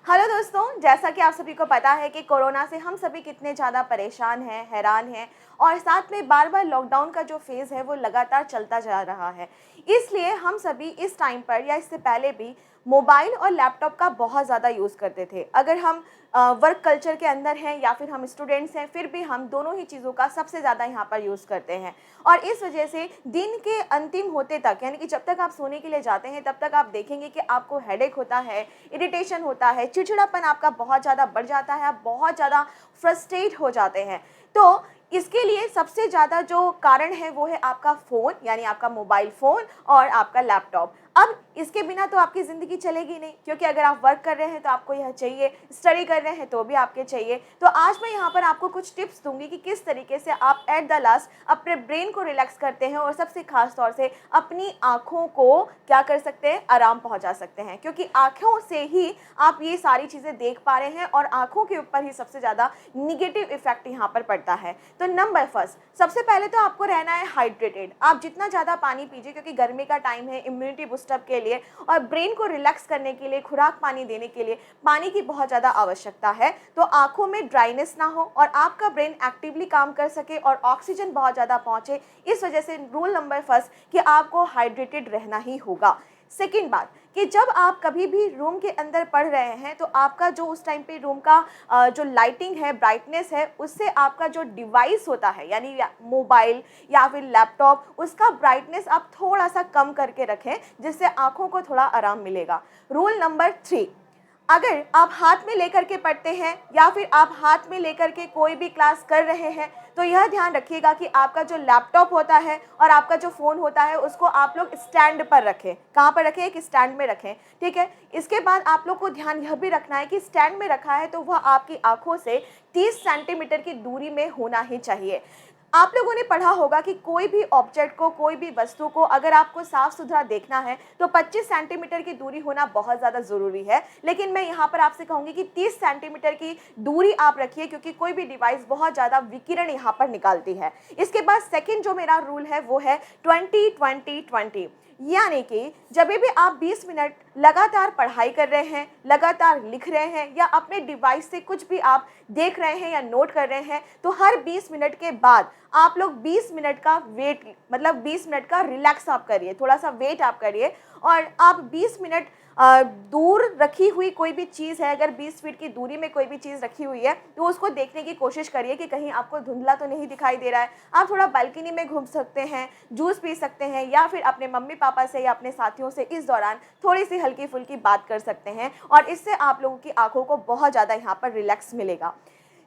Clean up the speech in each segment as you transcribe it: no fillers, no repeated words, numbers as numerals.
Hello दोस्तों, जैसा कि आप सभी को पता है कि कोरोना से हम सभी कितने ज़्यादा परेशान हैं, हैरान हैं और साथ में बार-बार लॉकडाउन का जो फ़ेज़ है वो लगातार चलता जा रहा है। इसलिए हम सभी इस टाइम पर या इससे पहले भी मोबाइल और लैपटॉप का बहुत ज़्यादा यूज़ करते थे। अगर हम वर्क कल्चर के अंदर हैं या फिर हम स्टूडेंट्स हैं, फिर भी हम दोनों ही चीज़ों का सबसे ज़्यादा यहाँ पर यूज़ करते हैं। और इस वजह से दिन के अंतिम होते तक, यानी कि जब तक आप सोने के लिए जाते हैं तब तक आप देखेंगे कि आपको हेडेक होता है, इरिटेशन होता है, चिड़चिड़ापन आपका बहुत ज़्यादा बढ़ जाता है, आप बहुत ज़्यादा फ्रस्ट्रेट हो जाते हैं। तो इसके लिए सबसे ज़्यादा जो कारण है वो है आपका फ़ोन, यानी आपका मोबाइल फ़ोन और आपका लैपटॉप। अब इसके बिना तो आपकी ज़िंदगी चलेगी नहीं, क्योंकि अगर आप वर्क कर रहे हैं तो आपको यह चाहिए, स्टडी कर रहे हैं तो भी आपके चाहिए। तो आज मैं यहाँ पर आपको कुछ टिप्स दूँगी कि किस तरीके से आप एट द लास्ट अपने ब्रेन को रिलैक्स करते हैं और सबसे ख़ास तौर से अपनी आँखों को क्या कर सकते हैं, आराम पहुँचा सकते हैं। क्योंकि आँखों से ही आप ये सारी चीज़ें देख पा रहे हैं और आँखों के ऊपर ही सबसे ज़्यादा नेगेटिव इफ़ेक्ट यहाँ पर पड़ता है। तो नंबर फर्स्ट, सबसे पहले तो आपको रहना है हाइड्रेटेड। आप जितना ज़्यादा पानी पीजिए, क्योंकि गर्मी का टाइम है, इम्यूनिटी बूस्टअप के लिए और ब्रेन को रिलैक्स करने के लिए, खुराक पानी देने के लिए पानी की बहुत ज़्यादा आवश्यकता है। तो आँखों में ड्राइनेस ना हो और आपका ब्रेन एक्टिवली काम कर सके और ऑक्सीजन बहुत ज़्यादा पहुँचे, इस वजह से रूल नंबर फर्स्ट कि आपको हाइड्रेटेड रहना ही होगा। सेकेंड बात कि जब आप कभी भी रूम के अंदर पढ़ रहे हैं तो आपका जो उस टाइम पे रूम का जो लाइटिंग है, ब्राइटनेस है, उससे आपका जो डिवाइस होता है, यानी मोबाइल या फिर लैपटॉप, उसका ब्राइटनेस आप थोड़ा सा कम करके रखें, जिससे आँखों को थोड़ा आराम मिलेगा। रूल नंबर 3, अगर आप हाथ में लेकर के पढ़ते हैं या फिर आप हाथ में लेकर के कोई भी क्लास कर रहे हैं, तो यह ध्यान रखिएगा कि आपका जो लैपटॉप होता है और आपका जो फ़ोन होता है उसको आप लोग स्टैंड पर रखें। कहाँ पर रखें? एक स्टैंड में रखें, ठीक है। इसके बाद आप लोग को ध्यान यह भी रखना है कि स्टैंड में रखा है तो वह आपकी आँखों से 30 सेंटीमीटर की दूरी में होना ही चाहिए। आप लोगों ने पढ़ा होगा कि कोई भी ऑब्जेक्ट को, कोई भी वस्तु को अगर आपको साफ सुथरा देखना है तो 25 सेंटीमीटर की दूरी होना बहुत ज़्यादा ज़रूरी है। लेकिन मैं यहाँ पर आपसे कहूँगी कि 30 सेंटीमीटर की दूरी आप रखिए, क्योंकि कोई भी डिवाइस बहुत ज़्यादा विकिरण यहाँ पर निकालती है। इसके बाद सेकेंड जो मेरा रूल है वो है 20-20-20, यानी कि जब भी आप 20 मिनट लगातार पढ़ाई कर रहे हैं, लगातार लिख रहे हैं या अपने डिवाइस से कुछ भी आप देख रहे हैं या नोट कर रहे हैं, तो हर 20 मिनट के बाद आप लोग 20 मिनट का वेट, मतलब 20 मिनट का रिलैक्स आप करिए, थोड़ा सा वेट आप करिए और आप 20 मिनट दूर रखी हुई कोई भी चीज़ है, अगर 20 फीट की दूरी में कोई भी चीज़ रखी हुई है तो उसको देखने की कोशिश करिए कि कहीं आपको धुंधला तो नहीं दिखाई दे रहा है। आप थोड़ा बालकनी में घूम सकते हैं, जूस पी सकते हैं या फिर अपने मम्मी पापा से या अपने साथियों से इस दौरान थोड़ी सी हल्की फुल्की बात कर सकते हैं और इससे आप लोगों की आंखों को बहुत ज़्यादा यहाँ पर रिलैक्स मिलेगा।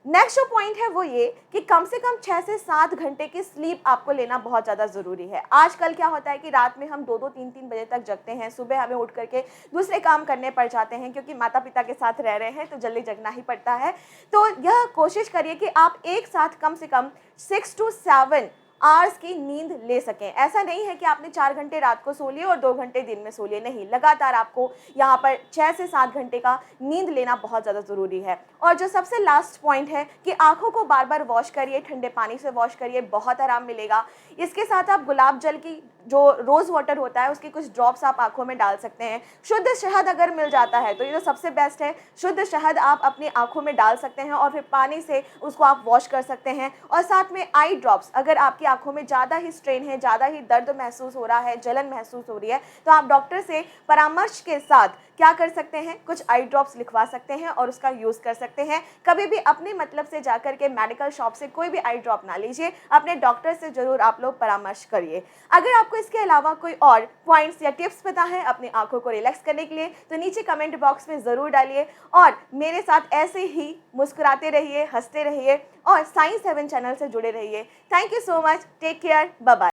नेक्स्ट जो पॉइंट है वो ये कि कम से कम 6 से 7 घंटे की स्लीप आपको लेना बहुत ज़्यादा ज़रूरी है। आजकल क्या होता है कि रात में हम 2-2 3-3 बजे तक जगते हैं, सुबह हमें उठ करके दूसरे काम करने पड़ जाते हैं, क्योंकि माता पिता के साथ रह रहे हैं तो जल्दी जगना ही पड़ता है। तो यह कोशिश करिए कि आप एक साथ कम से कम 6 to 7 आवर्स की नींद ले सकें। ऐसा नहीं है कि आपने 4 घंटे रात को सो लिए और 2 घंटे दिन में सो लिए, नहीं, लगातार आपको यहाँ पर 6 से 7 घंटे का नींद लेना बहुत ज़्यादा ज़रूरी है। और जो सबसे लास्ट पॉइंट है कि आँखों को बार बार वॉश करिए, ठंडे पानी से वॉश करिए, बहुत आराम मिलेगा। इसके साथ आप गुलाब जल की जो रोज़ वाटर होता है उसके कुछ ड्रॉप्स आप आँखों में डाल सकते हैं। शुद्ध शहद अगर मिल जाता है तो ये तो सबसे बेस्ट है, शुद्ध शहद आप अपनी आँखों में डाल सकते हैं और फिर पानी से उसको आप वॉश कर सकते हैं। और साथ में आई ड्रॉप्स, अगर आपकी आँखों में ज़्यादा ही स्ट्रेन है, ज़्यादा ही दर्द महसूस हो रहा है, जलन महसूस हो रही है, तो आप डॉक्टर से परामर्श के साथ क्या कर सकते हैं, कुछ आई ड्रॉप्स लिखवा सकते हैं और उसका यूज़ कर सकते हैं। कभी भी अपने मतलब से जाकर के मेडिकल शॉप से कोई भी आई ड्रॉप ना लीजिए, अपने डॉक्टर से ज़रूर आप लोग परामर्श करिए। अगर आपको इसके अलावा कोई और पॉइंट्स या टिप्स पता है अपनी आंखों को रिलैक्स करने के लिए तो नीचे कमेंट बॉक्स में ज़रूर डालिए और मेरे साथ ऐसे ही मुस्कुराते रहिए, हंसते रहिए और साइंस 7 चैनल से जुड़े रहिए। Thank you so much, take care, bye bye.